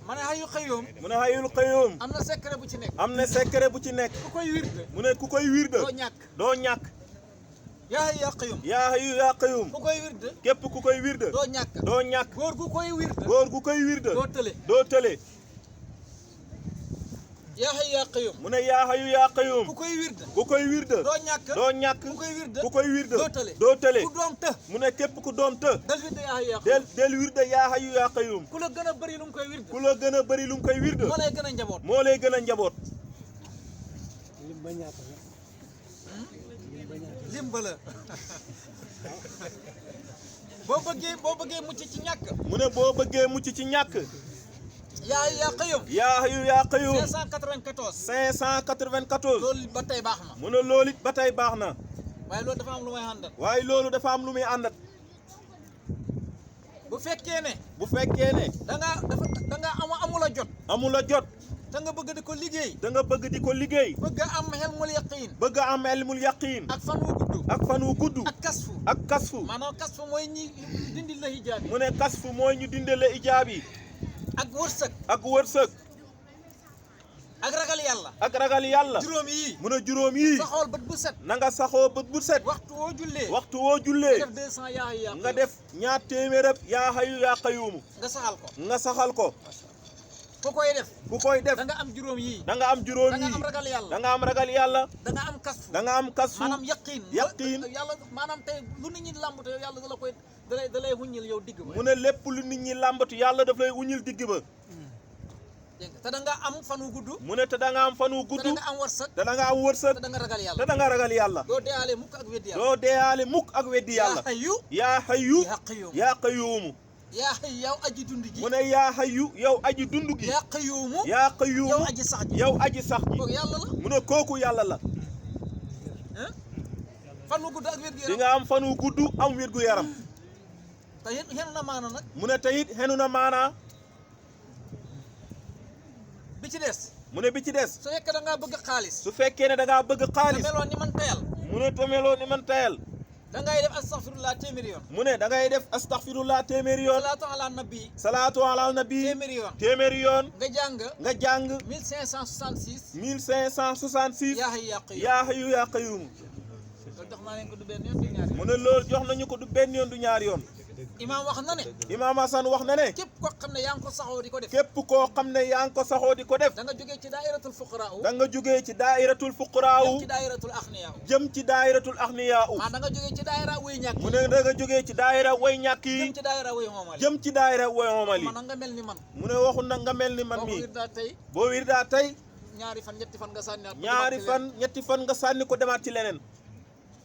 mu ne hayyul qayyum. mu ne hayyul qayyum. am na secret bu ci nekk. am na secret bu ci nekk. ku koy wirde. mu ne ku koy wirde. doo ñàkk. doo ñàkk. yaa hayyu yaa qayyum. yaa hayyu yaa qayyum. ku koy wirde. képp ku koy wirde. doo ñàkk. doo ñàkk. góor gu koy wirde. góor gu koy wirde. doo tële. doo tële. yaa hayyu yaa qayyum. mu ne yaa hayyu yaa qayyum. ku koy wirde. ku koy wirde. doo ñàkk. doo ñàkk. ku koy wirde. ku koy wirde. doo tële. doo tële. ku doom të. mu ne képp ku doon të. del wirde yaa hayyu yaa qayyum. del wirde yaa hayyu yaa qayyum. ku la gën a bëri lu mu koy wirde. ku la gën a bëri lu mu koy wirde. moo lay gën a njaboot. moo lay gën a njaboot. lim ba la boo bëggee mucc ci ñàkk. mu ne boo bëggee mucc ci ñàkk. yaa hayyu yaa qayyum. yaa hayyu yaa qayyum. 594. 594. loolu ba tey baax na. mu ne loolu it ba tey baax na. waaye loolu dafa am lu may àndal. waaye loolu dafa am lu muy àndat. bu fekkee ne. bu fekkee ne. da nga amul a jot. amul a jot. te nga bëgg di ko liggéey. da nga bëgg di ko liggéey. bëgg a am ilmul yaqiin. bëgg a am ilmul yaqiin. ak fan wu gudd. ak fan wu gudd. ak kasfu. ak kasfu. maanaam kasfu mooy ñi dindi la hijaab yi. mu ne kasfu mooy ñu dindale ijaab yi. ak wërsëg. ak wërsëg. ak ragal yàlla. ak ragal yàlla. juróom yii. mu ne juróom yii. saxool bët bu set. na nga saxoo bët bu set. waxtu woo jullee. waxtu woo jullee. nga def 200 yaa hayyu yaa qayyum. nga def ñaar téeméerab yaa hayyu yaa qayyum. nga saxal ko. nga saxal ko. ku koy def. ku koy def. da nga am juróom yii. da nga am juróom da nga yii. am ragal yàlla. da nga am ragal yàlla. da nga am kasfu. da nga am kasfu. maanaam yaqiin. yaqiin. yàlla maanaam tey lu nit ñi làmbatu yàlla da la koy da lay wuññil yow digg ba. mu ne lépp lu nit ñi làmbatu yàlla daf lay uñil digg ba. dégg nga te da nga am fan wu gudd. mu ne te da nga am fan wu gudd. te da nga am wërsëg. te da nga am wërsëg. te da nga ragal yàlla. te da nga ragal yàlla. doo deeaale mukk ak weddi yàlla. doo deeyaale mukk ak weddi yàlla. yaa hayyu. yaa hayyu. yaa qayyum. yaa qayyumu. yaa hayyu yow aji dund ji. mu ne yaa hayyu yow aji dund gi. yaa qayyumu. yaa qayyumu. yow aji sax ji. yow aji sax ji. kooku yàlla la. mu ne kooku yàlla la. fan wu gudd ak weddi di yaram. nga am fan wu gudd am wér gu yaram. te xenu na maana nag. mu ne teyit xenu na maanaa. bi ci des. mu ne bi ci des. su fekkee da ngaa bëgg xaalis. su fekkee ne da ngaa bëgg te xaalis. meloon ni man tayal. mu ne te meloo ni man tayal. da ngay def astaghfirullah téeméeri yoon. mu ne da ngay def astaghfirullah téeméeri yoon. salaatu ala nabi. salaatu ala nabi. téeméeri yoon. téeméeri yoon. nga jàng. nga jàng. 1566. 1566. yaa hayyu yaa qayyum. yaa hayyu yaa qayyum. loolu jox naa leen ko du benn yoon du ñaari mu ne loolu jox nañu ko du benn yoon du ñaari yoon. imaam wax na ne. Imaam Hasan wax na ne. képp koo xam ne yaa ngi ko saxoo di ko def. képp koo xam ne yaa ngi ko saxoo di ko def. da nga jógee ci daayiratul fuqaraa. da nga jógee ci daayiratul fuqaraa. jëm ci daayiratul axniyaa. jëm ci daayiratul axniyaa. da nga jógee ci daayira way ñàkk. mu ne da nga jógee ci daayira way ñàkk yi. jëm ci daayira way xoomal. jëm ci daayira way xoomal yi. man nga mel ni man. mu ne waxul na nga mel ni man mii. boo wirdaa tey. boo wirdaa tey. ñaari fan ñetti fan nga sànniwaat. ñaari fan ñetti fan nga sànni ko demaat ci leneen.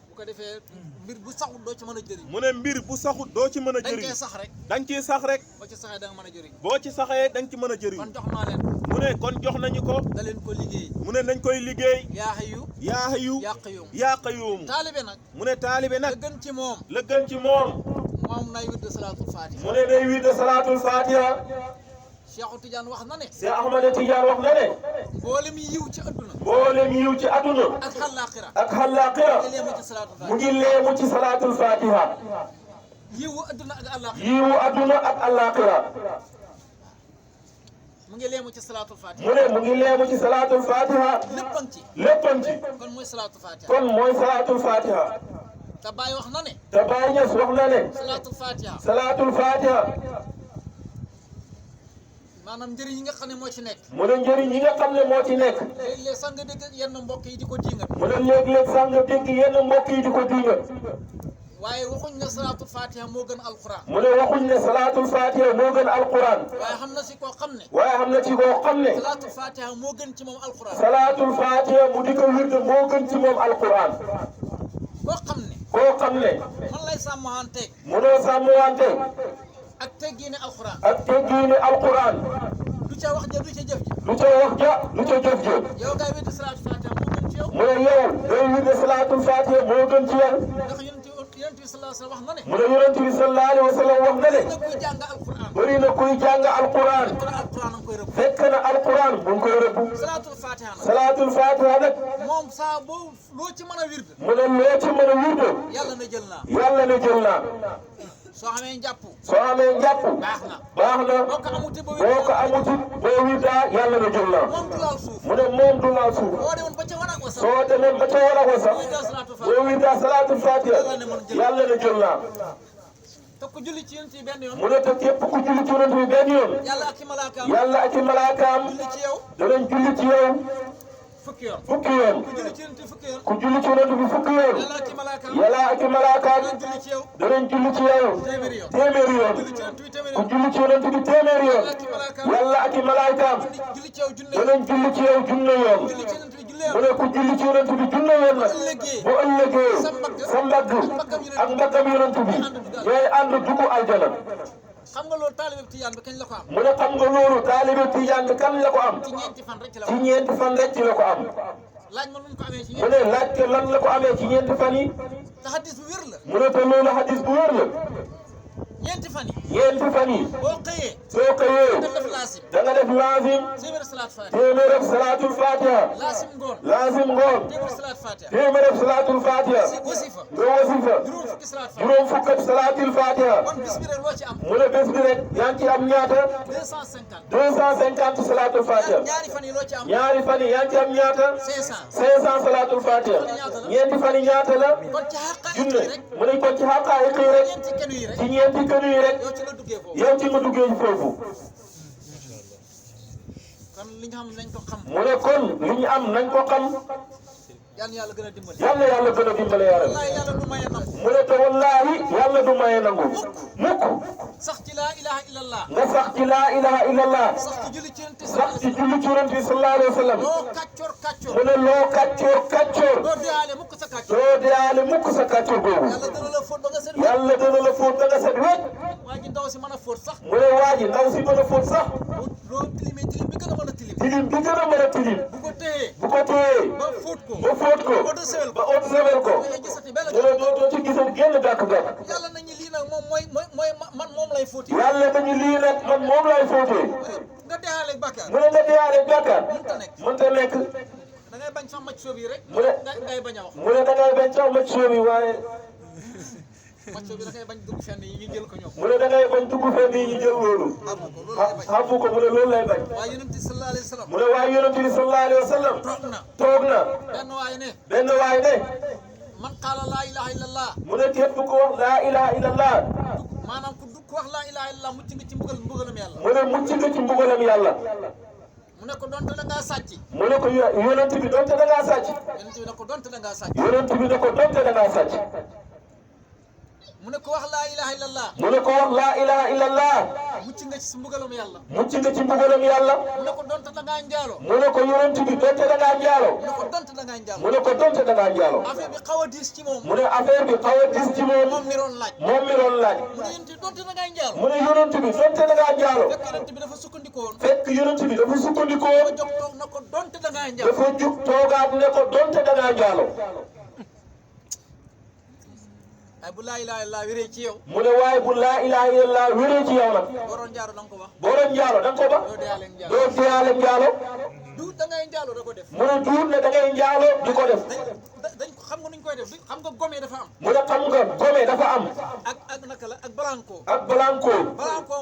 bu ko defee mbir bu saxut doo ci mën a jëriñ. mu ne mbir bu saxut doo ci mën a jëriñ. dañ cee sax rek. dañ ciy sax rek. boo ci saxee da nga mën a jëriñ. boo ci saxee dañ ci mën a jëriñ. kon jox naa leen. mu ne kon jox nañu ko. da leen ko liggéey. mu ne nañ koy liggéey. yaa hayyu. yaa hayyu. yaa qayyum. yaa qayyum. taalibe nag. mu ne taalibe la nag. gën ci moom. la gën ci moom. moom nay widd salaatul faatiha. mu ne day wiide salaatul fatiha. Cheikhu Tidiane wax na ne. Cheikh Ahmada Tidiane wax na ne. mboolem yiw ci adduna. mboolem yiw ci adduna. ak xalaaxira. ak xalaaxira. nga leemu ci salaatul mu faatiha. ngi leemu ci salaatul fatiha. yiwu adduna ak àllaaxira. yiwu adduna ak alaxira. mu ngi leemu ci salaatul faatiha. mu ne mu ngi leemu ci salaatul fatiha. léppam ci. léppam ci. kon mooy salaatul faatiha. kon mooy salaatul fatiha. te Baay wax na ne. te Baay Ñas wax na ne. salaatul faatiha. salaatul fatiha. maanaam njëriñ yi nga xam ne moo ci nekk. mu ne njëriñ yi nga xam ne moo ci nekk. léeg-léeg sax nga dégg yenn mbokk yi di ko diingat. mu ne léeg-léeg sax nga dégg yenn mbokk yi di ko diingat. waaye waxuñ ne salaatul faatiha moo gën alquran. mu ne waxuñ ne salaatul fatiha moo gën alquran. waaye xam na si koo xam ne. waaye xam na ci koo xam ne. salaatul faatiha moo gën ci moom alquran. salaatul fatiha mu di ko wirde moo gën ci moom alquran. koo xam ne. koo xam ne. man lay sàmmanteeg. munoo sàmmwante. ak teggiine alquran. ak teggiine alquran. lu ca wax ja du ca jëf ji. lu ca wax ja lu ca jëf ja. yow ngay weddi salaatul faatiha moo gën ci yow. mu ne yow day wirde salaatul fatiha moo gën ci yow. ndax yonent bi sallallahu alayhi wa sallam wax na ne. mu ne yonent bi sallallahu alayhi wa sallam wax na ne. na kuy jàng alquran. bëri na kuy jàng alquran. fekk na alquran a ngi koy rëbb. fekk na alquran bu ngi koy rëbb. salaatul faatiha nag. salaatul fatiha nag. moom saa boo loo ci mën a wird. mu ne loo ci mën a wirde. yàlla na jël naa. yàlla ne jël naa. soo amee njàpp soo amee njàpp baax na baax na boo ko amuti boo boo ko amutit boo wirdaa yàlla na jël na moom du laal suuf mu ne moom du laal suuf boo demoon ba ca wanag wa sax soo demoon ba ca war a ko sax boo wirdaa salaatul fatiha yàlla na jël na te ku julli ci yonent yi benn yoon mu ne te képp ku julli ci yonent bi benn yoon yàlla ak i malaakaam yàlla ak i malaakaam julli ci yow danañ julli ci yow fukki yoon fukki yoon ku julli ci yonent yi fukki yoon ku julli ci yonent bi fukki yoon yàlla ak i malaakaam yàlla ak i malaakaam danañ julli ci yow danañ julli ci yow téeméeri yoon téeméeri yoon julli ci yonent bi téeméeri ku yoon julli ci yonent bi téeméeri yoon yàlla ak i malaakaam yàlla ak i malaakaam julli ci yow junne yoon danañ julli ci yow junne yoon julli ci yonent bi junne mu yoon ne ku julli ci yonent bi junne yoon nag ëllëgee bu ëllëgee sa mbagg ak mbaggam yonent bi ñooy ànd dugg aljana xam nga loolu taalibe tijaan bi kañ la ko am mu ne xam nga loolu taalibe tijaan bi kan la ko am ci ñeenti fan rek ci la ci ko am ñeenti fan rek ci la ko am laaj ma nu mu ko amee ci mu ñeenti ne laajte lan la ko amee ci ñeenti fan yi te hadis bu wér la mu ne te loolu hadis bu wér la ñeenti fan yi ñeenti fan yi boo xëyee soo xëyee da def laasim da nga def laazim téeméer salaat fatiha téeméer ak salaatul fatiha laasim ngoon laazim ngoon téeméer salaat fatiha téeméer ak salaatul fatiha wasifa nga wasifa juróom fukki salaat fatiha juróom fukk ak salaatul fatiha kon bis bi rek loo ci am mu ne bés bi rek yaa ngi ci am ñaata 250 250 salaatul fatiha ñaari fan yi loo ci am ñaari fan yi yaa ngi ci am ñaata 500 500 salaatul fatiha ñeenti fan yi ñaata la kon ci xàqa junne rek mu ne kon ci xaqaayiq yi rek ñeenti kenu yi rek ci ñeenti kënu yi rek yow ci la duggee foofu yow ci nga duggee foofu kon li nga xam nañ ko xam mu ne kon li ñu am nañ ko xam yal na yàlla gën a dimbali yàlla yàlla gën a dimbale yaram wallahi yàlla du maye nangu mu ne te wallaahi yàlla du maye nangu mukk sax ci laa ilaha illallah nga sax ci laa ilaha illallah sax ci julli ci yonent sax ci julli ci yonent bi sallallahu alayhi wa sallam loo kàccoor kàccoor mu ne loo kàccoor doo deyaale mukk sa kàccoor doo deyaale mukk sa kàccoor boobu yàlla dana la fóot ba nga set yàlla dana la fóot da nga set wecc waa ji ndaw si mën a fóot sax mu ne waa ji ndaw si mën a fóot sax loo tilimee tilim bi gën a mën a tilim tilim bi gën a mën a tilim bu ko téyee bu ko téyee ba fóot ko ba fóot ko ba dësewel ba ko ot sewel ko nga gisati benn mu ne dootoo ci gisal génn gàkk-gàkk yàlla nañu lii nag moom mooy man moom lay fóoti yàlla dañu lii nag man moom lay fóotee nga deyaale bàkkaar mu ne nga deyaale bàkkaar mënta nekk mënta nekk da ngay bañ sax macc soob yi rek mu ne ngay bañ a wax mu ne da ngay bañ sax macc soob yi waaye macc soob yi da ngay bañ dugg fenn yi ñu jël ko ñoom mu ne da ngay bañ dugg fenn yi ñu jël loolu xamu ko mu ne loolu lay bañ waaye yonent bi sallallahu alayhi wa sallam mu ne waaye yonent bi sallallahu alayhi wa sallam toog na benn waay ne man qaala laa ilaha illallah mu ne képp ku wax laa ilaha illallah maanaam ku wax laa ilaha illallah mucc nga ci mbugalam yàlla mu ne mucc nga ci mbugalam yàlla mu ne ko donte da ngaa sàcc mu ne ko yonent bi donte da ngaa sàcc yonent bi ne ko donte da ngaa sàcc yonent bi ne ko donte da ngaa sàcc mu ne ko wax laa ilaha illallah mu ne ko wax laa ilaha illallah mucc nga ci mbugalam yàlla mucc nga ci mbugalam yàlla mu ne ko donte da ngaa njaalo mu ne ko yonent bi donte da ngaa njaalo mu ne ko donte da ngaa njaalo mu ne ko donte da ngaa njaalo affaire bi xaw a diis ci moom mu ne affaire bi xaw a dis ci moom moom mi doon laaj moom mi doon laaj mu ne yonent bi donte da ngaa njaalo mu ne yonent bi donte da ngaa njaalo fekk yonent bi dafa sukkandikoon fekk yonent bi dafa sukkandikoo ba jóg toog na ko donte da ngaa njaalo dafa jug toogaat ne ko donte da ngaa njaalo ay bu laa ilaha illallah wéree ci yow mu ne waaye bu laa ilaha illallah wéree ci yow nag boo doon njaalo da nga ko wax boo doon njaalo da nga ko ba doo deyaale njaalo doo deyaale njaalo du da ngay njaalo da ko def mu ne duut ne da ngay njaalo di ko def dañ xam nga nuñ koy def xam nga gome dafa am mu ne xam nga gome dafa am ak naka la ak blanco ak blanco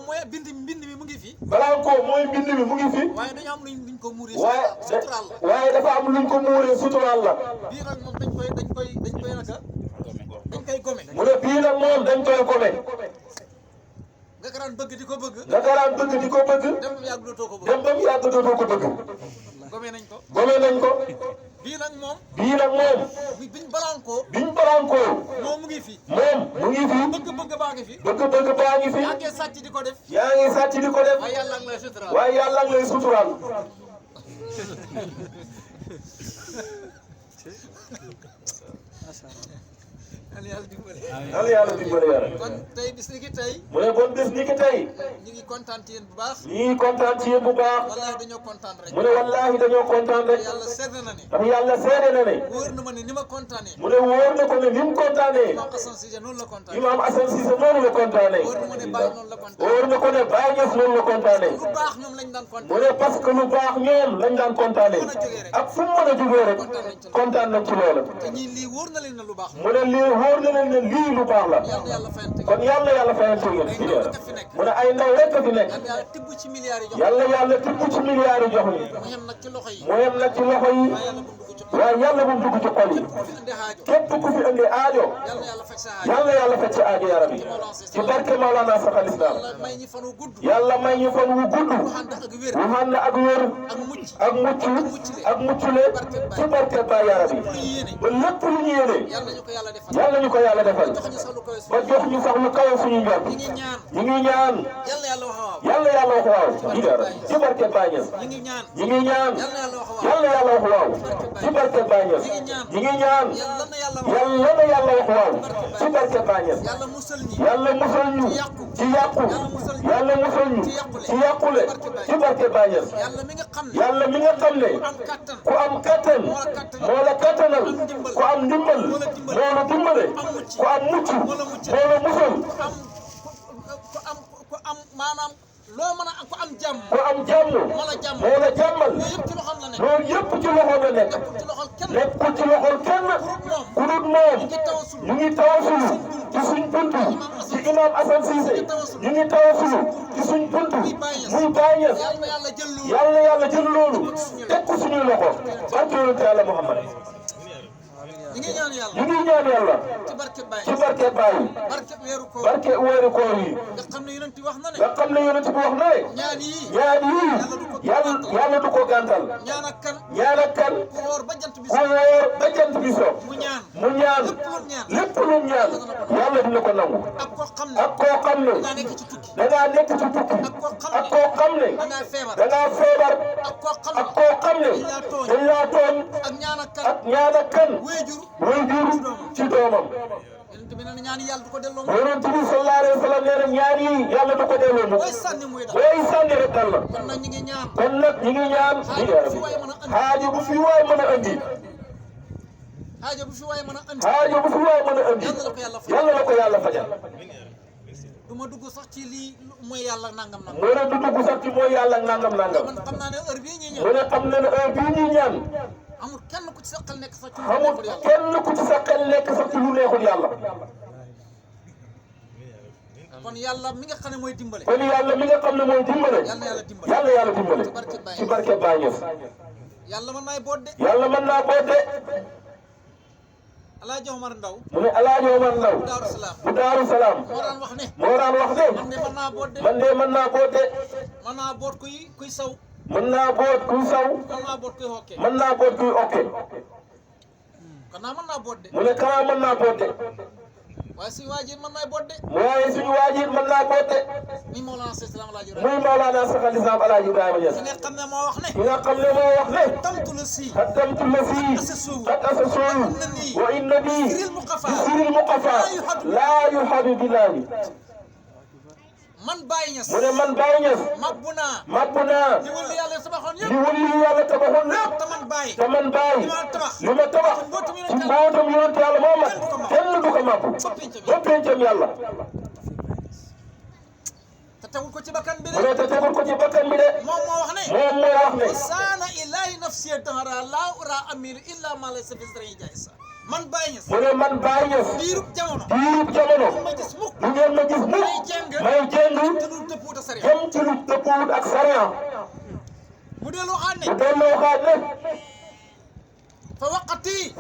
mooy mbind mi mu ngi fi blanco mooy mbind mi mu ngi fi waaye dañu am luñ ko muuree waaye sutural la waaye dafa am luñ ko muuree sutural la bii nag moom dañ koy naka dañ koy gome mu ne bii nag moom dañ koy gome nga ko daan bëgg di ko bëgg nga daan bëgg di ko bëgg dem ba mu yàgg dootoo ko bëgg dem ba mu yàgg dootoo ko bëgg gome nañ ko gome nañ ko bii nag moom biñ blanco moom mu ngi fi moom mu ngi fi bëgg baa ngi fi bëgg baa ngi fi yaa ngi sàcc di ko def yaa ngi sàcc di ko def waaye yàlla ngi lay sutural waaye yàlla ngi lay sutural yàlla dimbale yàlla kon tey bis ni ki tey mu ne bon bis ni ki tey ñu ngi kontaan ci yéen bu baax ñu ngi kontaan ci yéen bu baax wallaahi dañoo kontaan rek mu ne wallaahi dañoo kontaan rek yàlla seede na ne ndax yàlla seede na ne wóor na ma ne ni ma kontaanee mu ne wóor na ko ne ni mu kontaanee Imam Assane Cissé noonu la kontaanee Imam Assane Cissé noonu la kontaanee wóor na ma ne Baye noonu la kontaanee wóor na ko ne Baye Niass noonu la kontaanee lu baax ñoom lañ daan mu kontaanee ne parce que lu baax ñoom lañ daan kontaanee ak fu mu mën a jógee rek kontaan nañ ci loola te ñii lii wóor na leen ne lu baax mu ne lii wóor na leen ne lii lu baax la kon yàlla yàlla fayante ngeen ci leer mu ne ay ndaw rek a fi nekk yàlla tibb ci milliards yi jox yàlla yàlla tibb ci milliards yi jox ni mu yem nag ci loxo yi mu yem nag ci loxo yi waaye yàlla bu mu dugg ci xol yi képp ku fi indi aajo yàlla yàlla faj sa aajo yaram yi ci barke Maolana Cheikh al Islam yàlla may ñu fan wu gudd wu ànd ak wér ak mucc ak muccule ci barke ba yaram yi ba lépp lu ñu yéene yàlla ñu ko yàlla defal ba jox ñu sax lu kawe suñu njort ñu ngi ñaan yàlla yàlla wax waaw ci barke Baay Ñas ñu ngi ñaan yàlla yàlla wax waaw ci barke Baay Ñas ñu ngi ñaan yàlla na yàlla wax waaw ci barke Baay Ñas yàlla musal ñu ci yàqu yàlla musal ñu ci yàqule ci barke Baay Ñas yàlla mi nga xam ne ku am kattan moo la kattanal ku am ndimbal moo la dimbale ku am mucc moo la musal ku am maanaam loo mën a ku am jàmm ku am jàmm moo la jàmmal loolu yëpp ci loxo la nekk nekkul ci loxol kenn ku dul moom ñu ngi tawasulu ci suñ buntu ci imam Assane Cissé ñu ngi tawasulu ci suñ buntu muy Baay Ñas yàlla yàlla jël loolu teg ko suñuy loxo barke yonent Yàlla Muhammad ñu ngi ñaan yàlla ci barke Baay barke weeru koor yi nga xam ne yonent bi wax na ne ñaan yi yàlla du ko gàntal ñaan ak kan ku woor ba jant bi so mu ñaan lépp lu ñaan yàlla dina ko nangu ak koo xam ne da ngaa nekk ci tukki ak koo xam ne da ngaa feebar ak koo xam ne dañ laa tooñ ak ñaan ak kan waajur ci doomam yonent bi sallallahu alayhi wa sallam nee na ñaan yi yàlla du ko delloo mu booy sànni rek dal la kon nag ñi ngi ñaan xaajo bu fi waay mën a andi xaajo bu fi waay mën a andi yàlla la ko yàlla fajal du ma dugg sax ci lii mooy yàlla nangam nangam mu ne du dugg sax ci mooy yàlla nangam nangam man xam naa ne heure bii ñuy ñaan mu ne xam na ne heure bii ñuy ñaan amul kenn ku ci sa xel nekk sax ci amul kenn ku ci sa xel nekk sax ci lu neexul yàlla kon yàlla mi nga xam ne mooy dimbale kon yàlla mi nga xam ne mooy dimbale yàlla dimbale ci barke Baay Ñas yàlla mën naa boot de yàlla mën naa boot de Alaaji Omar Ndaw mu ne Alaaji Omar Ndaw bu Daaru Salaam moo daan wax ne man de mën naa boot de mën naa boot kuy saw mën naa boot kuy saw mën naa boot kuy hokke mën naa boot kuy okke kanaa mën naa boot de mu ne kanaa mën naa boot de waaye suñu waajir mën naa boot de waaye suñu waajir mën naa boot de muy Mawlana Cheikh al Islam Alaaji Ibrahima Niass ki nga xam ne moo wax ne xaddamtu la si qad asasoo wa inna bi siril muqafa laa yuhadu billahi man Baay Ñas mu ne man Baay Ñas mabbu naa li wëlli yàlla tabaxoon yëpp te man Baay li ma tabax ci mbootam yonent yàlla Muhammad kenn du ko mabbu ba pencam yàlla te tegul ko ci bakkan bi de mu ne te tegul ko ci bakkan bi de moom moo wax ne saana ilahi nafsi dahara laa ura amiru illa ma laysa fi sari jaisa man Baay Ñas mu ne man Baay Ñas diirub jamono du ma gis mukk ngeen ma gis mukk may jéng te lu dëppuut ak sariya jëm ci lu dëppuut ak sariya mu dellu waxaat ne fa waqati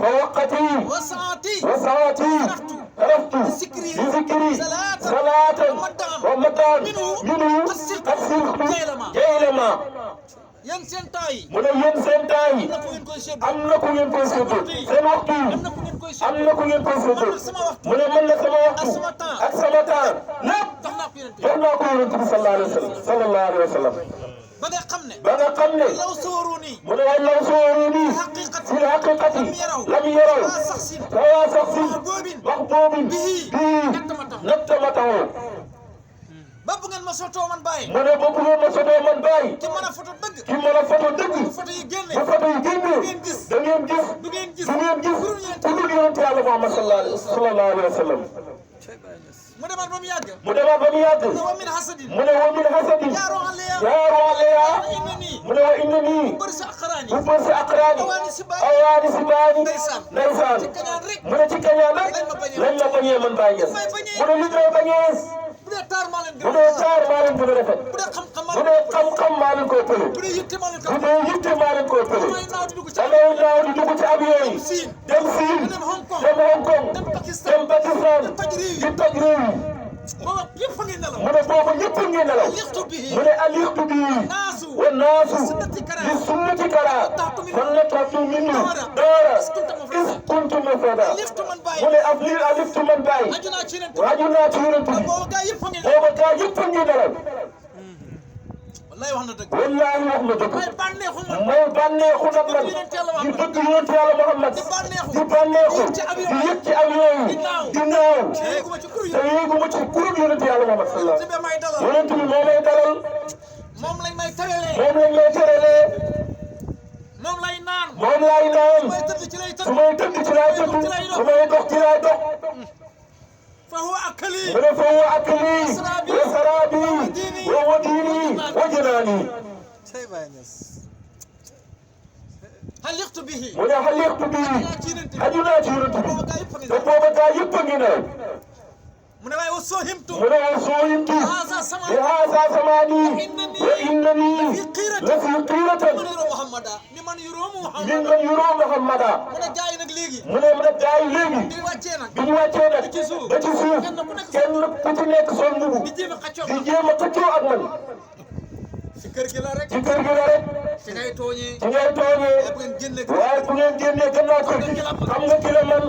wa saati araftu bi zikri salatan wa madan minu asirtu jaylama yéen seen temps yi mu ne yéen seen temps yi am na ku ngeen koy séddoo seen waxtu yi am na ku ngeen koy séddoo mu ne mën na sama waxtu ak sama temps lépp jox naa ko yonent bi sallallahu alayhi wa sallam ba nga xam ne law sooruni mu ne law sooruni fi haqiqati lam yaraw sawa saxsin maxbuubin bii nattamatahu ba bu ngeen ma sotoo man Baay mu ne ba bu ngeen ma sotoo man Baay ki mën a foto dëgg bu foto yi génne da ngeen gis ku dul yonent Yàlla Muhammad sallallahu alayhi wa sallam mu demaat ba mu yàgg mu ne wa min hasadin yaaru aleya mu ne wa inna nii aqraani ubba si aqraani awaani si baani awaani si baani ndeysaan ndeysaan ci kañaan rek mu ne ci kañaan rek lañ ma bañee man Baye Niass mu ne li may bañee bu dee taar maa leen bu dee taar maa leen gën a rafet bu dee xam-xam bu dee xam-xam maa leen koo pële bu dee yitte maa leen bu dee yitte maa leen koo pële damay naaw di dugg ci damay naaw di dugg ci avion yi Siin dem Siin dem Hong Kong dem Hong Kong dem Pakistan dem Pakistan dem toj réew di yi toj réew yi booba yëpp fa ngeen nelaw mu ne boobu ñëpp ngi nelaw lixtu bihi mu ne alixtu bii naasu wa naasu sunnati kara li sunnati kara kon la taatu minni doora is kuntu mufrada liftu man Baye mu ne af li aliftu man Baye aju naa ci leen waaju naa ci yonent bi booba gaa yëpp fa ngeen booba gaa yëpp ngi nelaw wallahi wax na dëgg wallaahi wax na dëgg may bànneexu man mooy bànneexu nag man di bëgg yonent Yàlla Muhammad di bànneexu di yëg ci avion yi di naaw yéeguma ci kur te yéeguma ci kuréel yonent Yàlla Muhammad sallallahu te be may dalal yonent bi moo may dalal moom lañ may teralee moom lañ may teralee moom lay naan moom laay naan may tëdd ci lay su tëdd may tëdd ci laay tëdd su may dox ci laay dox fa huwa akali mu ne fa huwa akli wa sarabi wa wadini wa janaani xaliqtu bihi mu ne xaliqtu bii aju naa ci yonent bi te booba gaa yëpp a ngi nelaw mu ne waaye wa sohimtu mu ne wa sooyimtu bi haasa samaani wa innani la fi qiiratan man yuro Muhammada ni man yuroomu Muhammad min man yuroo Muhammada mu ne gaa yi nag léegi mu ne nag gaa yi léegi di wàccee nag bi ñu wàccee nag ba ci suuf kenn ku ci nekk sol mbubu di jéem a xaccoo di jéem a xëccoo ak man ci kër gi la rek ci kër gi la rek ci ngay tooñee ci ngay tooñee bu ngeen génne waaye bu ngeen génnee gannaaw kër gi xam nga ki la man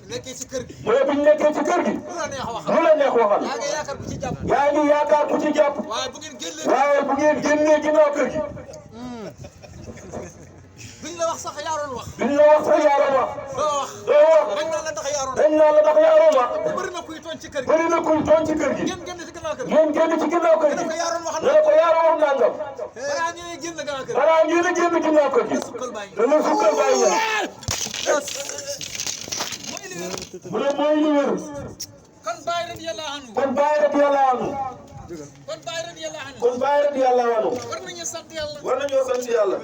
nekkee ci kër gi mu ne bu ñu nekkee ci kër gi lu la neex wax lu la neex waxal yaa ngi yaakaar ku ci jàpp yaa ngi yaakaar ku ci jàpp waaye bu ngeen génnee waaye bu ngeen génnee ginnaaw kër gi duñ la wax sax yaaroon wax duñ la wax sax yaa doon wax doo wax doo wax dañ naan la ndax yaaroon dañ naan la ndax yaa doon wax bëri na kuy tooñ ci kër gi bëri na kuy tooñ ci kër gi ngeen génn ci gannaaw kër gi ngeen génn ci ginnaaw kër gi ko yaaroon wax ne ko yaa doon wax nangam balaa ñuy génn gannaaw kër gi balaa ngeen a génn ginnaaw kër gi sukkal bàyyi dana sukkal bàyyi ñëw mu ne mooy li wér kon bàyyi rek yàlla anu kon bàyyi rek yàlla anu kon bàyyi rek yàlla anu kon bàyyi rek yàlla anu war nañu sant yàlla war nañoo sant yàlla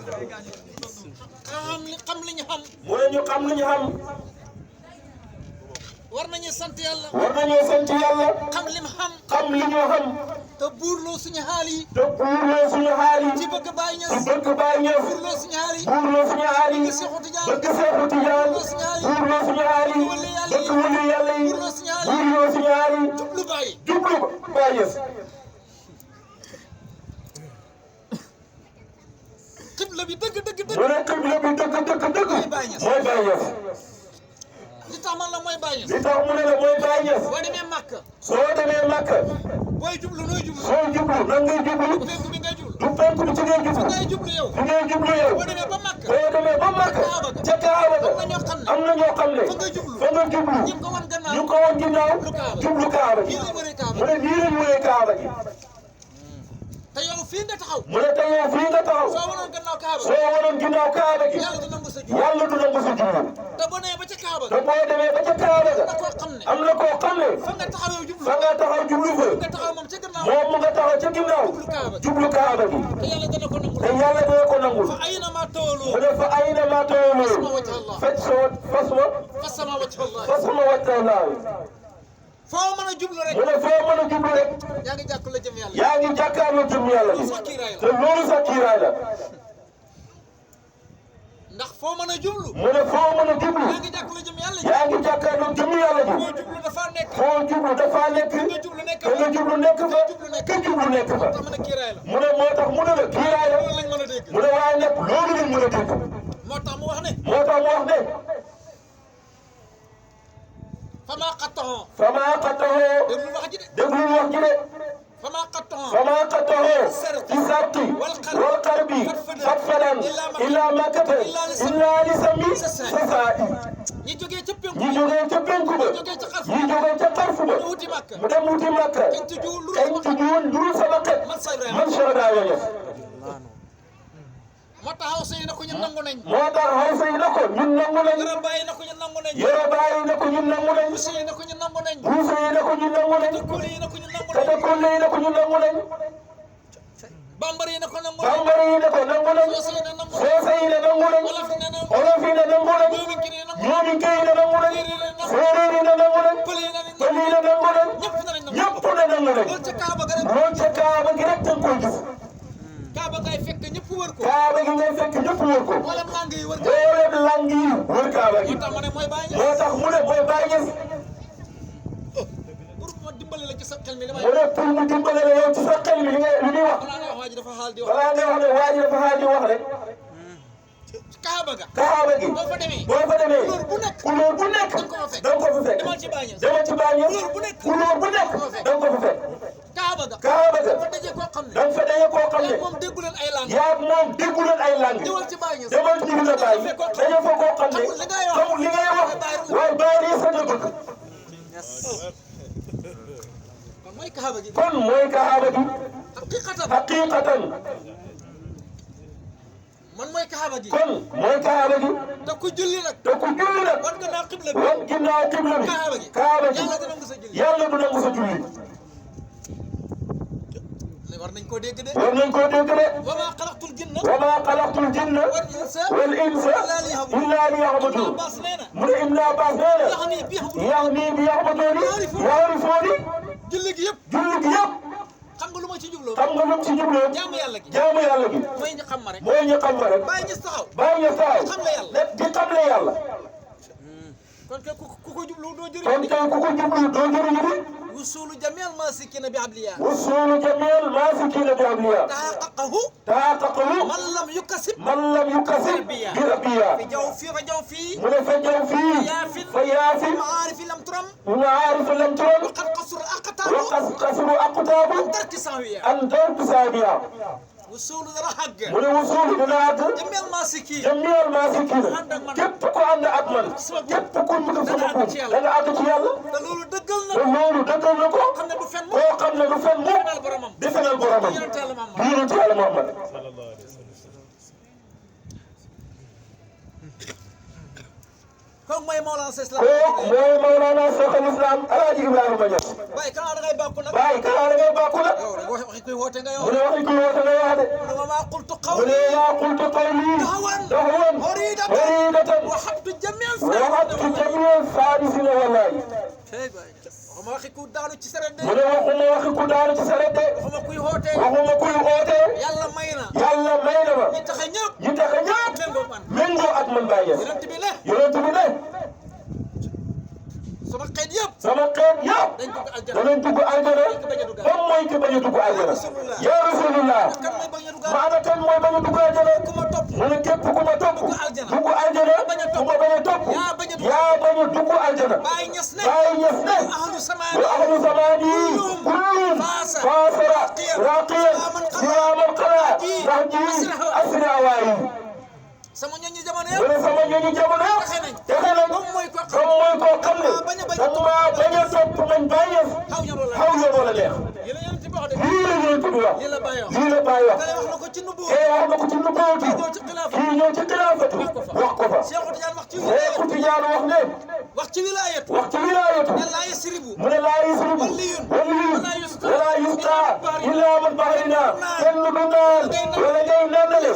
xam li ñu xam mu ne ñu xam li ñu xam war nañu sant yàlla war nañoo sant yàlla xam lim xam xam li ñu xam te buurloo suñu xaal yi te buurloo suñu xaal yi ci bëgg Baay Ñas ci bëgg Baay Ñas buurloo suñu xaal yi buurloo suñu xaal yi bëgg Seexu Tijaan bëgg Seexu Tijaan buurloo suñu xaal yi bëgg wali yàlla yi buurloo suñu xaal yi buurloo suñu xaal yi jublu Baay jublu Baay Ñas xibla bi dëgg dëgg dëgg mu ne xibla bi dëgg mooy Baay Ñas li tax man la mooy Baay Ñas li tax mu ne la mooy Baay Ñas boo demee Makka soo demee Makka booy jublu nooy jublu soo jublu nan ngay jublu penku bi ngay jublu du penku bi ci ngay jublu ngay jublu yow fi ngay jublu yow boo demee ba Makka boo demee ba Makka ca Kaaba ga am na ñoo xam ne fa nga jublu fa nga jublu ñi ko wan gannaaw ñu ko woon ginnaaw jublu Kaaba gi fii la wëree Kaaba mu ne nii lañ wëree Kaaba gi te yow fii nga taxaw mu ne te yow fii nga taxaw soo waroon gannaaw Kaaba soo waroon ginnaaw Kaaba gi yàlla du nangu sa jublu yàlla du nangu sa jublu te boo nee ba ca Kaaba te boo demee ba ca Kaaba ga da koo xam ne am na koo xam ne fa nga taxaw yow jublu fa nga taxaw jublu fa nga taxaw moom ca gannaaw moom mu nga taxaw ca ginnaaw jublu Kaaba gi te yàlla dana ko nangu te yàlla dana ko nangul fa ayna ma tawallu mu ne fa ayna maa tawallu wajha Allah faj sa fa sama wajha Allah fas ma wàccal laaw foo mën a jublu rek mu ne foo mën a jublu rek yaa ngi jàkk la jëm yàlla yaa ngi jàkkaarloo jëm yàlla bi sax kiiraay te la loolu sax kiiraay la ndax foo mën a jublu mu ne foo mën a jublu yaa ngi jàkk la jëm yàlla yaa ngi jàkkaarloo jëm yàlla bi foo jublu dafa nekk foo jublu dafa nekk nga jublu nekk te nga jublu nekk fa ka jublu nekk fa tax ma ne kiiraay la mu ne moo tax mu ne la kiiraay la loolu lañ mën a dégg mu ne waaye nag loolu lañ mën a dégg moo tax mu wax ne moo tax mu wax ne fama qattahu fama qattahu déglu wax ji de déglul wax ji de fama qattahu fama qattahu fi sarqi wal qarbi fatfadan illa makkata illa li sami sasa'i ñi jógee ca penku ñi jógee ca penku ba jógee ca xarfu ñi jógee ca xarfu ba mu wuti Makka mu dem wuti Makka kañ ci jiw lu kañ ci juun duru sama xet man sa Ibrahima man Cheikh Ibrahima moo tax Hawsa yi na ko ñun nangu nañ moo tax Hawsa yi na ko ñun nangu nañ Yoruba yi na ko ñun nangu nañ Yoruba yi na ko ñun nangu nañ Hausa yi na ko ñun nangu nañ Buusa yi na ko ñun nangu nañ Kóoli yi na ko ñun nangu nañ Katakolle yi na ko ñun nangu nañ bambara yi ne ko nangu bambara yi ne ko nangu nañ soose yi ne nangu nañ olof yi ne nangu nañ ñoominke yi ne nangu nañ séeréer yi ne nangu nañ pël yi ne nangu nañ ñëpp ne nangu nañ loolu ca Kaaba gi rek dañ koy gis Kaaba ngay fekk ñëpp wër ko Kaaba gi ngay fekk ñëpp wër ko wala lang yi wër Kaaba gi moo tax mu ne mooy Baye Niass moo tax mu ne mooy Baye Niass pour ma dimbali la ci sa xel mi li may mu ne pour mu dimbale la yow ci sa xel mi li muy wax balaa nga wax waa ji dafa xaal di wax balaa nga wax ne waa ji dafa xaal di wax rek Kaaba ga Kaaba gi boo fa demee couleur bu nekk da nga ko fa fekk demal ci Baye Niass demal ci Baye Niass couleur bu nekk da nga ko fa fekk Kaaba ga dafa daje koo xam ne da nga fa daje koo xam ne moom déggu leen ay langue yaa moom déggu leen ay langue demal ci Baye Niass demal ci biir Baye daje fa koo xam ne xamul li ngay wax waaye Baye Niass la bëgg kon mooy Kaaba gi kon mooy Kaaba gi haqiqatan man mooy Kaaba gi kon mooy Kaaba gi te ku julli nag wan gannaaw xibla bi wan ginnaaw xibla bi Kaaba gi yàlla du nangu sa julli war nañ koo dégg de wa maa xalaqtul jinna wal insa illa liya'budun mu ne Ibn Abbas nee na yaxni bi ya'buduni yaarifooni julli gi yëpp xam nga lu ma ci jubloo jaamu yàlla gi mooy ñu xam ma rek mooy ñu xam ma rek Baye Niass taxaw xam la yàlla di xam la yàlla kon kay ku ko jublu doo jëriñ wusulu jamil masikina bi abliya tahaqqaqahu man lam yukasib bi rabbiya fa jaw fii mu ne fa jaw fii fa yaafin maarif lam turam wa qad qasura aqtaabu an darki saawiya wusulu dara xàgg mu ne wusulu dina àgg jamil masikina képp ko ànd ak man képp ku bëgg sama buum da nga àgg ci yàlla te loolu dëggal na ko xam ne du fen koo xam ne du fen mukk di fenal boromam yonent yàlla Muhammad kooku mooy Mawlana Cheikh Islam Alaaji Ibrahima Niass Baye kanaa da ngay bàkku nag waxi kuy woote ngay wax mu ne waxi kuy woote ngay wax de mu ne maa qultu mu ne maa qultu qawli dahwan muridatan wa habtu jamil saadisina wallahi waxuma waxi ku daanu ci saret de mu ne waxuma waxi ku daanu ci saret de waxuma kuy woote yàlla may na ma ñi taxa ñëpp méngoo ak man Baye Niass yonent bi ne sama xeet yëpp danañ dugg aljana moom mooy ki bañ a dugg aljana ya rasulullah maana kan mooy bañ a dugg aljana mu ne képp ku ma topp dugg aljana ku ma bañ a topp yaa bañ a dugg aljana Baye Niass ne wa ahlu zamani kullum faasara raqiyan siyaman qara rahji asri awaayi sama ñooñu jamono yëpp texe nañ comme mooy koo xam ne danga maa bañ a topp man Baye Niass xaw yóbboo la neex lii la yonent bi wax lii la Baye wax kay wax na ko ci nubuwwati kii ñëw ci xilaafatu wax ko fa Cheikh Tidiane wax ci wilaayatu ne laa yasribu mu ne laa yasribu waliyun wala yusqa illa man bahrina kenn du naan wala ngay nandale ñu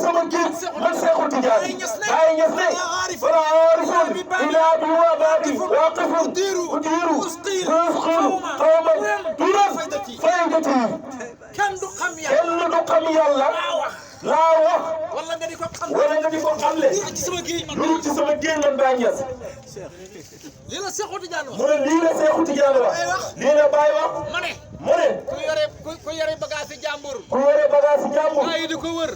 sama géej man Cheikh Tidiane Baye Niass ne wala aarifun ila bi waabati waaqifun udiru usqil qawman duran faydati kenn du xam yàlla laa wax wala nga di ko xamle lu ci sama géej man Baye Niass lii la Cheikh Tidiane wax mu ne lii la Cheikh Tidiane wax lii la Baye wax mu ne ku yore bagage jàmbur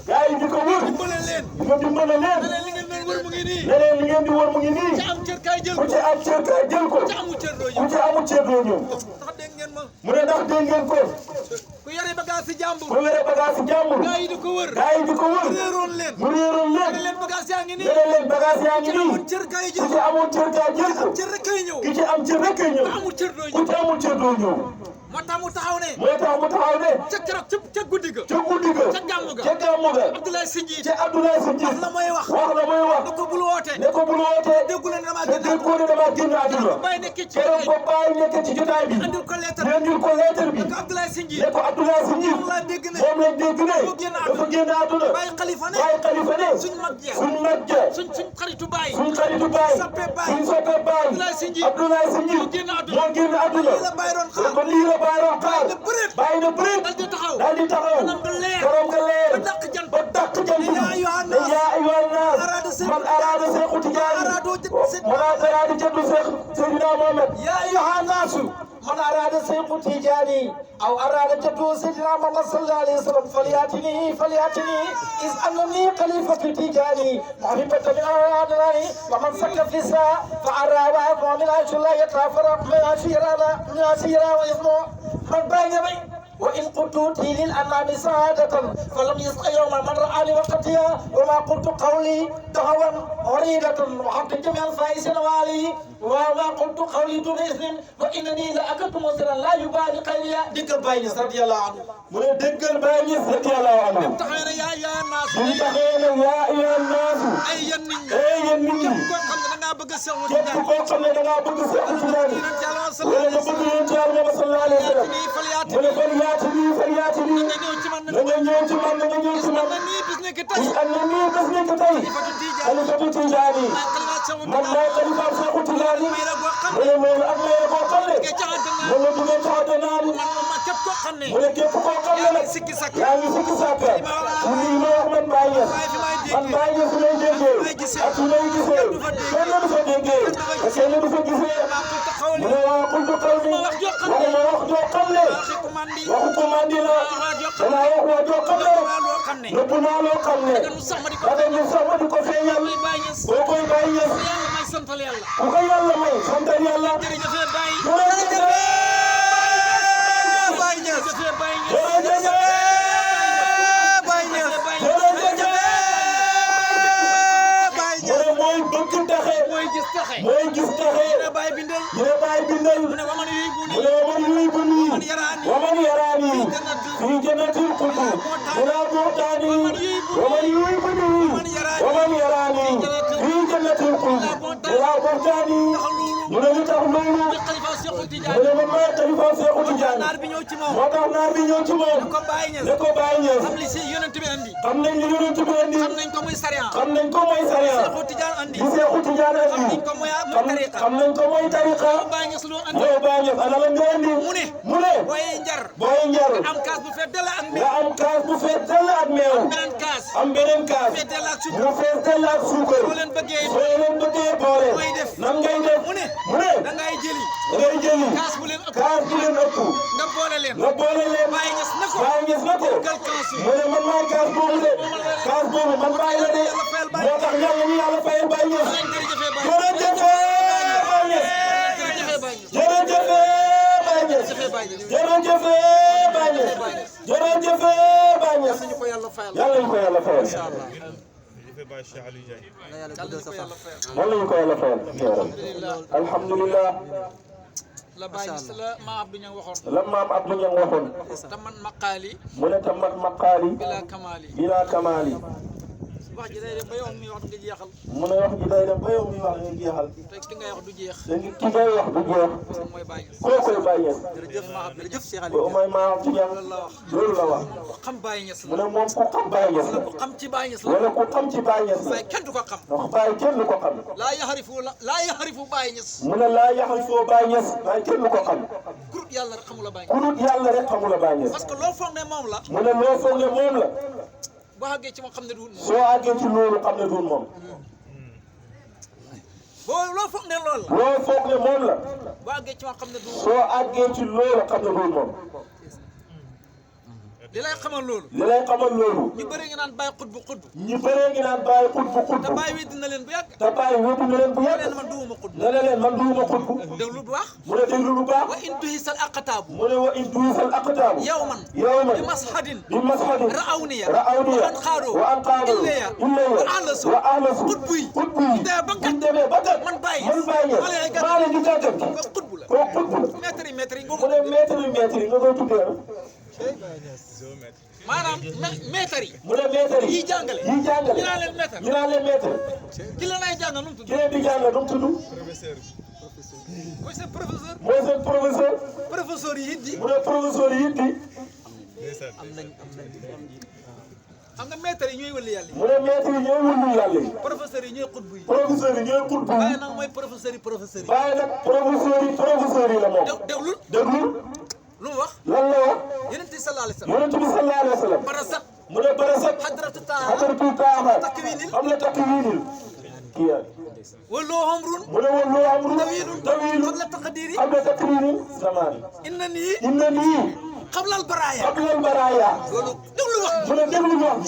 gaa yi di ko wër dimbale leen ne leen li ngeen di wër mu ngi nii ku ci am cër kaay jël ko ku ci amul cër doo ñëw ndax dégg ngeen ma mu ne ndax dégg ngeen ko ku yore bagage jàmbur gaa yi di ko wër mu réeroon leen ne leen bagage yaa ngi nii ku ci amul cër kaay jël ko ki ci am cër rek kay ñëw ku amul cër doo ñëw moo tax mu taxaw ne ca keroog ca guddi ga ca gàmmu ga Abdoulaye Sindiit wax la mooy wax ne ko bul wootee déggu leen damaa génn àdduna Baye nekk ci jotaay bi andil ko lettre bi ne ko Abdoulaye Sindiit moom laa dégg ne moom lañ dégg ne dafa génn àdduna bàyyi xalifa ne bàyyi xalifa ne suñ mag ja suñ mag ja suñ xaritu baay suñ xaritu baay suñ soppe baay Abdoulaye Sy Njir moo génn àdduna ko lii la bàyyi doon xaar bàyyi na bëreet daal di taxaw borom nga leer ba dàq jant bi ne yaa ayyuhan naas man araada Seexu Tijaan man araada jaddu Seydina Muhammad yaa ayyuhan naas من أراد سيف تجاني أو أراد جدو سيدنا محمد صلى الله عليه وسلم فليأتني إذ أنني خليفة تجاني محبة من أرادني ومن سك في الساعة فأرى وأفهم من عيش الله يتغفر من عشيرا ويسمع من بين وإن قلت للأنام سعادة فلم يسق يوما من رآني وقتها وما قلت قولي دعوا عريضة وحق جميع الفائز والي وما قلت قولي دون إذن وإنني لأكدت مسرا لا يبالي قيليا دقل باينس رضي الله عنه من دقل باينس رضي الله عنه امتحينا يا أيها الناس أي النية كيف كون خمنا دنا بغ سيخو تجاني ولا بغ يونتيال ما صلى الله عليه وسلم فلياتني نغا ñew ci man أنني بس نك تاي خليفة تجاني من لا خليفة Seexu Tijaan mu ne ak may boo xam ne mu ne duggee taxate naan mu ne képp koo xam ne nag yaa ngi sikki sàkka lii ma wax man Baye Niass su lay déggee ak su lay gisee kenn du fa déggee te kenn du fa gisee mu ne waa qultu qawli waxuma wax joo xam ne waxu ko mandi la danaa wax waa joo xam ne nëbb naa loo xam ne dafa ñu sax ma di ko feeñal boo koy Baye Niass santal yàlla ku ko yàlla may santal yàlla jërëjëf Baye mooy bëgg taxe mooy gis taxe yéen Baye bindal mu ne waman yuy buni waman yaraani fi jannatil qudus ila bu'tani waman yuy buni waman yaraani fi jannatil qudus ila bu'tani mu ne lu tax loolu mu ne man maay xalifa Seexu Tijaan naar bi ñëw ci moom moo tax naar bi ñëw ci moom ne ko Baye Niass xam li si yonent bi andi xam nañ li yonent bi andi xam nañ ko muy sariya xam nañ ko mooy sariya Seexu Tijaan andi li Seexu Tijaan andi xam nañ ko mooy tariqa xam nañ ko mooy tariqa Baye Niass lu andi mooy Baye Niass ana la nga andi mu ne booy njar am kaas bu fees dell ak meew nga am kaas bu fees dell ak meew am beneen kaas mu fees dell ak suukar soo leen bëggee boole mooy def nan ngay def mu ne da ngay jëli kaas bu leen ëpp nga boole leen Baye Niass na ko mu ne man maay kaas boobu de kaas boobu man Baye la de moo tax yàlla ñu yàlla fayal Baye Niass jërëjëf Baye Niass jërëjëf Baye Niass jërëjëf Baye Niass jërëjëf Baye Niass yàlla ñu ko yàlla fayal yàlla ñu ko yàlla fayal alhamdulillah la Baye Niass la maam Abdou Niang waxoon la maam Abdou Niang waxoon taman maqaali mu ne tamat maqaali bila kamaali wax ji day dem ba yow mi wax nga jeexal mu ne wax ji day dem ba yow mi wax nga jeexal te ki ngay wax du jeex léegi ki ngay wax du jeex mooy Baye Niass koo koy Baye Niass jërëjëf Cheikh Ali mooy maam Abdou Niang loolu la wax xam Baye Niass mu ne moom ku xam Baye Niass la ku xam ci Baye Niass wala ku xam ci Baye Niass la Baye kenn du ko xam ndax Baye kenn du ko xam laa yaxarifu Baye Niass mu ne laa yaxarifoo Baye Niass Baye kenn du ko xam kurut yàlla rek xamula Baye ku dul yàlla rek xamula Baye Niass parce que loo foog ne moom la mu ne loo foog ne moom la boo àggee ci moom xam ne du moom soo àggee ci loolu xam ne du moom loo foog ne loolu la loo foog ne moom la boo àggee ci moom xam ne du soo àggee ci loolu xam ne du moom li lay xamal loolu li lay xamal loolu ñu bëri ngi naan Baye xutbu ñu bëree ngi naan Baye xutbu te Baye weddi na leen bu yàgg te Baye weddi na leen bu yàgg leen man duuma xutbu ne leen man duuma xutbu déglu bu baax mu ne déglu lu baax wa in duhisal aqtaabu mu ne wa in duhisal aqtaabu yawman bi mashadin ra'awniya wa an qaado illaya wa ahlasu xutbu yi demee ba kat man Baye maa leen di gàgganti xutbu la koo xutbu la maître yi mu ne maître yi nga koy tuddee maanaam maître yi mu ne maître yi yi jàngale ñu naan leen maître ki la lay jàngal nu mu tudd ki leen di jàngal nu mu tudd mooy seen professeur mooy seen professeur professeur yi it di mu ne professeur yi it di xam nga maître yi ñooy wëli yàlla mu ne maître yi ñooy wëli yàlla yi professeur yi ñooy xutbu yi professeur yi ñooy xutbu yi waaye nag mooy professeur yi waaye nag professeur yi la moom déglul lu mu wax lan la wax yonent bi sallallahu alayhi wa sallam yonent bi sallallahu alayhi wa sallam barasat mu ne barasat hadratu taaha am na takwiinil kii yaa waloo hamrun mu ne waloo hamrun tawilun qabla taqdiri am na takwiinil zamaani inna nii qablal baraaya loolu déglu wax mu ne déglu wax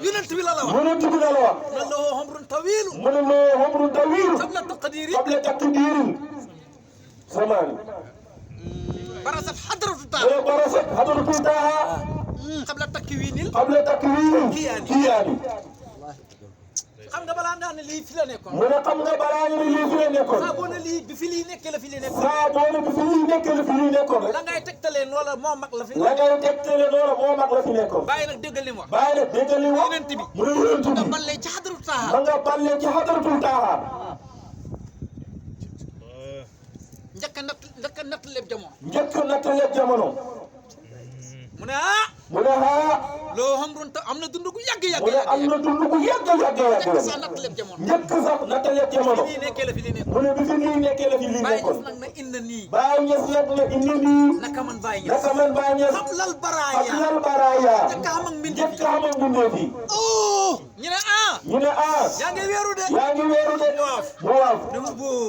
yonent bi la wax yonent bi la wax na loo hamrun tawilun mu ne loo hamrun tawilun qabla taqdiri zamaani barasat hadratu taaha qabla takwinil kiyaani xam nga balaa nga ne lii fi la nekkoon mu ne xam nga balaa nga ne lii fi la nekkoon saa boo ne lii bi fi lii nekkee la fi lii nekkoon saa boo ne bi fi lii nekkee la fi lii nekkoon rek la ngay tegtalee loola moo mag la fi nekkoon bàyyi nag déggal li mu wax yonent bi mu ne yonent bi nga ballee ci hadratu taaha ma nga ballee ci hadratu taaha njëkk a natt lépp jamono mu ne loo hamrun am na dund gu yàgg mu ne am na dund gu yàgg njëkk sax natt lépp jamono njëkk sax natt lépp jamono lii nekkee la fi lii nekkoon mu ne bi fi lii nekkee la fi lii nekkoon bàyyi nag na inna nii Baay Ñas nag ne inna nii naka man Baay Ñas xablal baraaya njëkk a xam ak mbindeef yi ñu ne yaa ngi weeru de mu waaf ne mu boo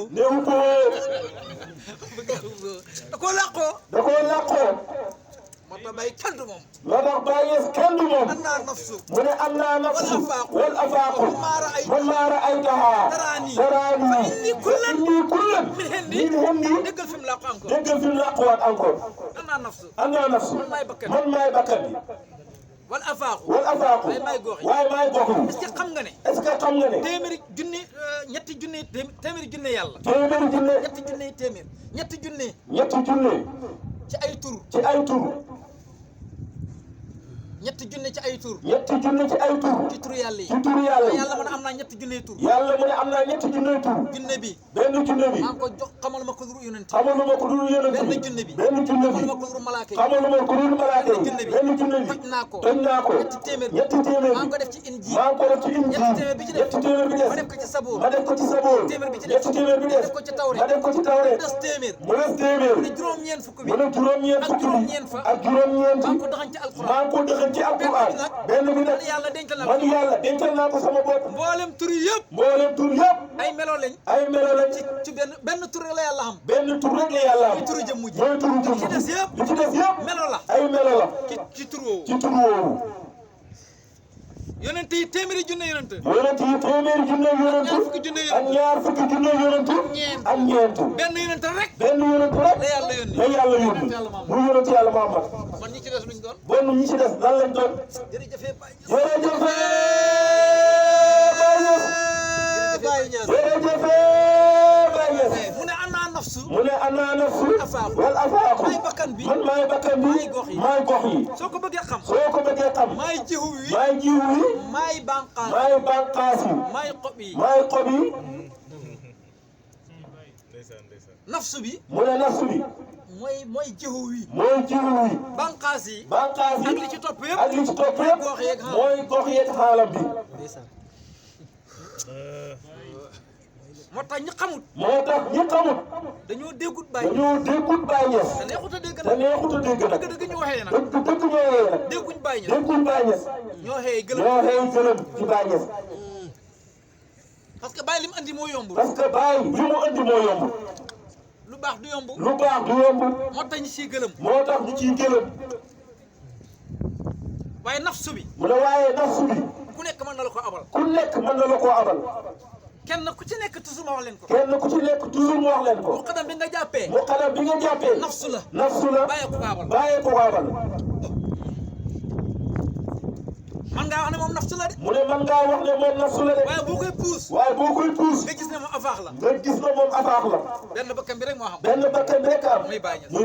da koo làqoo moo tax bàyyi kenn du moom moo tax Baay Ñas kenn du moom am naa nafsu mu ne am naa nafsu wal afaaqu man maa ra'aytahaa taraani inni kullan min hindi déggal fi mu làquwaat encore am naa nafsu man maay bakkan bi wal afaaqu waaye maay gox yi est-ce que xam nga ne téeméeri junni ñetti junni yàlla ñetti junni ci ay tur ñetti junni ci ay tur ci turu yàlla yi yàlla mu ne am naa ñetti junni tur junne bi benn junne bi maa ngi ko jox xamal ma ko duru yonent benn junne bi xamal ma ko duru malaaka yi benn junne bi toj naa ko ñetti téeméer maa ngi ko def ci injiil ñetti téeméer bi ci def ma def ko ci saboor téeméer bi ci def ma def ko ci tawreet mu des téeméer mu ne juróom-ñeent fukk bi ak juróom-ñeent fa maa ngi ko doxañ ci alquran benn bi nag yàlla dencal man yàlla dencal naa ko sama bopp mboolem tur yëpp ay melo lañ ci benn tur rek la yàlla xam benn tur rek la yàlla am mooy turu jëmm ji li ci des yëpp melo la ay melo la ci tur woowu yonent yi téeméeri junne yonent ak ñaar fukki junne yonent ak ñeent benn yonent rek la yàlla yónni muy yonent yàlla Muhammad man ñi ci des luñ doon bon ñi ci des lan lañ doon jërëjëf Baay Ñas mu ne ana nafsu wal afaaqu maay bakkan bi man maay bakkan bi maay gox yi soo ko bëggee xam maay jiwu wi maay bànqaas yi maay xob yi nafsu bi mu ne nafsu bi mooy jiwu wi bànqaas yi ak li ci topp yëpp mooy gox yeeg xaalam bi moo tax ñi xamut dañoo déggut Baay Ñas te neexut a dégg nag dëgg ñu waxee nag dégguñ Baay Ñas ñoo xëy gëlëm ci Baay Ñas parce que Baay li mu andi moo yomb lu baax du yomb moo tax ñu ciy gëlëm waaye nafsu bi ku nekk mën na la ko abal kenn ku ci nekk toujours ma wax leen ko muqaddam bi nga jàppee nafsu la bàyyee ko abal man ngaa wax ne moom nafsu la de waaye boo koy puus nga gis ne moom afaax la benn bakkan bi rek moo xam muy Baay Ñas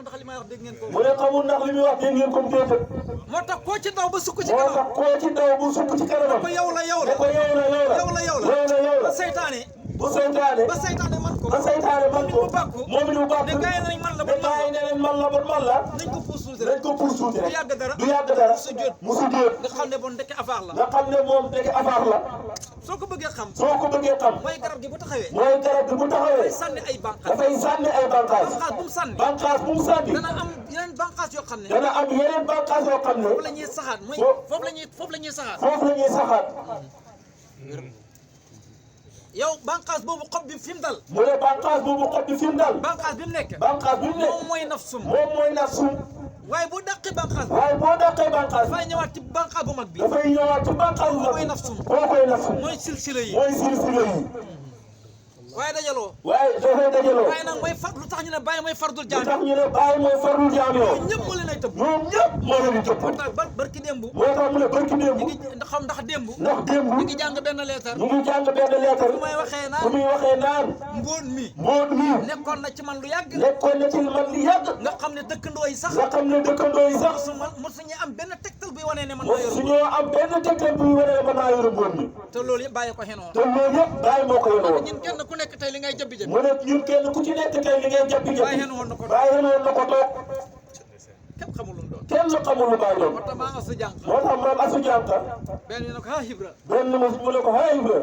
ndax li may wax dégg ngeen ko mu ne xamul ndax li muy wax dégg ngeen ko mu dégg moo tax koo ci daw ba sukk ci kanam ko yow la ba seytaane ba seytaane man ko ba saytaane man ko moom it mu bàkk ne gars yi nañ man la ne gars yi ne leen man la bon man la nañ ko puus tuuti nañ rek ko puus tuuti du rek yàgg dara du yàgg dara mu sujjóot nga xam ne bon ndeke affaire la nga xam ne moom dëgg affaire la soo ko bëggee xam soo ko bëggee xam mooy garab gi bu taxawee mooy garab gi bu taxawee sànni ay bànqaas dafay sànni ay bànqaas bànqaas bu mu sànni bànqaas bu mu sànni dana am yeneen bànqaas yoo xam ne dana am yeneen bànqaas yoo xam ne foofu la ñuy saxaat mooy foofu la ñuy saxaat foofu la ñuy saxaat yow bànqaas boobu xob bi fi mu dal mu ne bànqaas boobu xob bi fi mu dal bànqaas bi mu nekk bànqaas bi mu nekk moom mooy nafsum moom mooy nafsu waaye boo dàqee bànqaas bi waaye boo dàqee bànqaas dafay ñëwaat ci bànqaas bu mag bi dafay ñëwaat ci bànqaas bu mag mooy nafsum boo koy nafsu mooy silsila yi mooy silsila yi waaye dajaloo waaye dafay dajaloo waaye nag mooy far lu tax ñu ne bàyyi mooy fardul lu jaam tax ñu ne bàyyi mooy farlu jaam yoo ñëpp moo leen ay tëbb ñoom ñëpp moo leen di topp moo tax barki démb moo tax mu ne barki démb ñu ngi xam ndax démb ndax démb ñu ngi jàng benn leetar ñu ngi jàng benn leetar bu may waxee bu naan muy waxee naan mbóot mi mbóot mi nekkoon na ci man lu yàgg nekkoon na ci man li yàgg nga xam ne dëkkandoo yi sax nga xam ne dëkkandoo yi sax mosuñu am benn tegtal buy wane ne man mo maa yor suñoo am benn tegtal buy wane ne mën naa yor mbóot mi te loolu yëpp bàyyi ko xenoo te loolu yëpp bàyyi moo ko yoroon ñun kenn ku nekk tey li ngay jëbbi jëbbi mu ne ñun kenn ku ci nekk tey li ngay jàppi bàyyi jàppi xen woon na ko bàyyi woon na ko toog képp xamul lu mu doon kenn xamul lu bàyyi doon moo tax maa nga sa jànq moo tax maam asu jànka benn ñu ne ko ah Ibra benn mu ne ko hay Ibra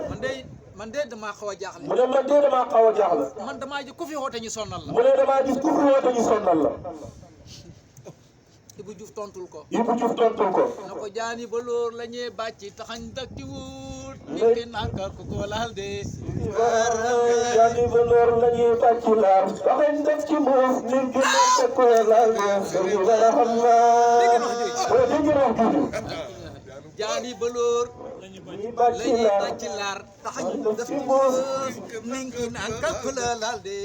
man de damaa xaw a jaaxle mu ne man de damaa xaw a jaaxle man damaa ji ku fi woote ñu sonnal la mu ne damaa gis ku fi woote ñu sonnal la Ibou Diouf tontul ko Ibou Diouf tontul ko na ko jaani ba loor la ñee bàcc taxañ dak ci wut nit ki naka ko ko laal de jaani ba loor la ñuy bàcc laar taxañ dak ci muus nit ki naka ko laal de sëñ bara xam naa dégg nga wax jooju jaani ba loor la ñuy bàcc laar taxañ dak ci muus nit ki naka ko laal de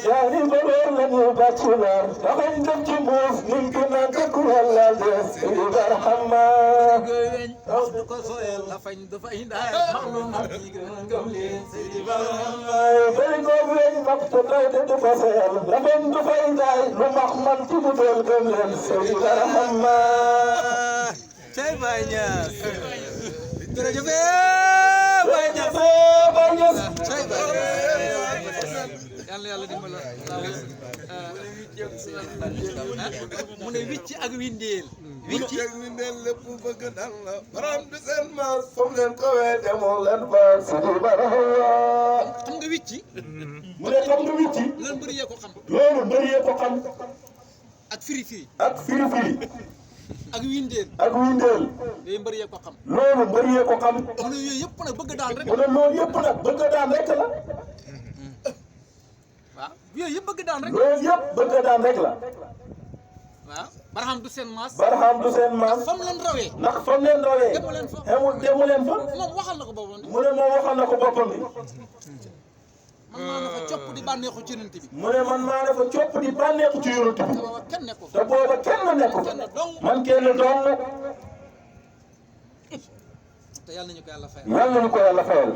jaani ba loor la ñuy bàcc laar taxañ dak ci muus nit ki naka ko laal de sëñ bara xam naa wax du ko sooyal la fañ du fay ndaay maxlu nag yi gën a ngëm leen sëñ bara bari ko weñ mak to tay de du ko seel la fañ du fay ndaay lu max man ci bu doon gëm leen sëñ bara xam naa Cey Baye Niass jërëjëf Baye Niass Baye Niass Cey Baye yàlla yàlla dimbala mu ne wicc ak windeel wicc ak windeel lépp bëgg dal la baram du seen maas fom leen ko wee demoo leen ba sidi barawa xam nga wicc mu ne xam nga wicc lan mbëri yee ko xam loolu mbëri yee ko xam ak firi firi ak firi firi ak windeel ak windeel day mbëri yee ko xam loolu mbëri yee ko xam mu ne yooyu yëpp nag bëgg daan rek mu ne loolu yëpp nag bëgg daan rek la waaw yooyu yëpp bëgg daan rek loolu yëpp bëgg daan rek la waaw baraham du seen maas baraham du seen maas fam leen rawee ndax fam leen rawee demu leen fa demu leen fa moom waxal na ko boppam mu ne moom waxal na ko boppam bi man maa ne fa copp di bànneexu ci yonent bi mu ne man maa ne fa copp di bànneexu ci yonent bi booba kenn nekku te booba kenn nekku man kenn dong te yàlla nañu ko yàlla fayal yàlla nañu ko yàlla fayal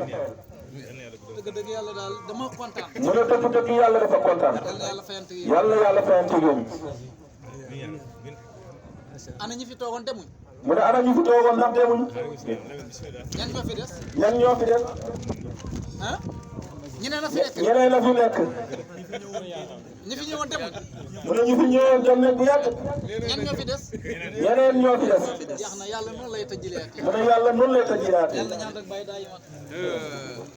dëgg yàlla daal dama kontaan mu ne dëgg yàlla dafa kontaan yàlla na yàlla fayante yi yàlla yàlla fayante yoon ana ñi fi toogoon demuñ mu ne ana ñu fi toogoon ndax demuñ ñan ñoo fi des ñan ñoo fi des ah ñeneen a fi nekk ñeneen a fi nekk ñi fi ñëwoon demuñ mu ne ñu fi ñëwoon dem nañ bu yàgg ñan ñoo fi des ñeneen ñoo fi des jeex na yàlla noonu lay tëjjileet mu ne yàlla noonu lay tëjjilaat yàlla ñaan rek bàyyi daa yi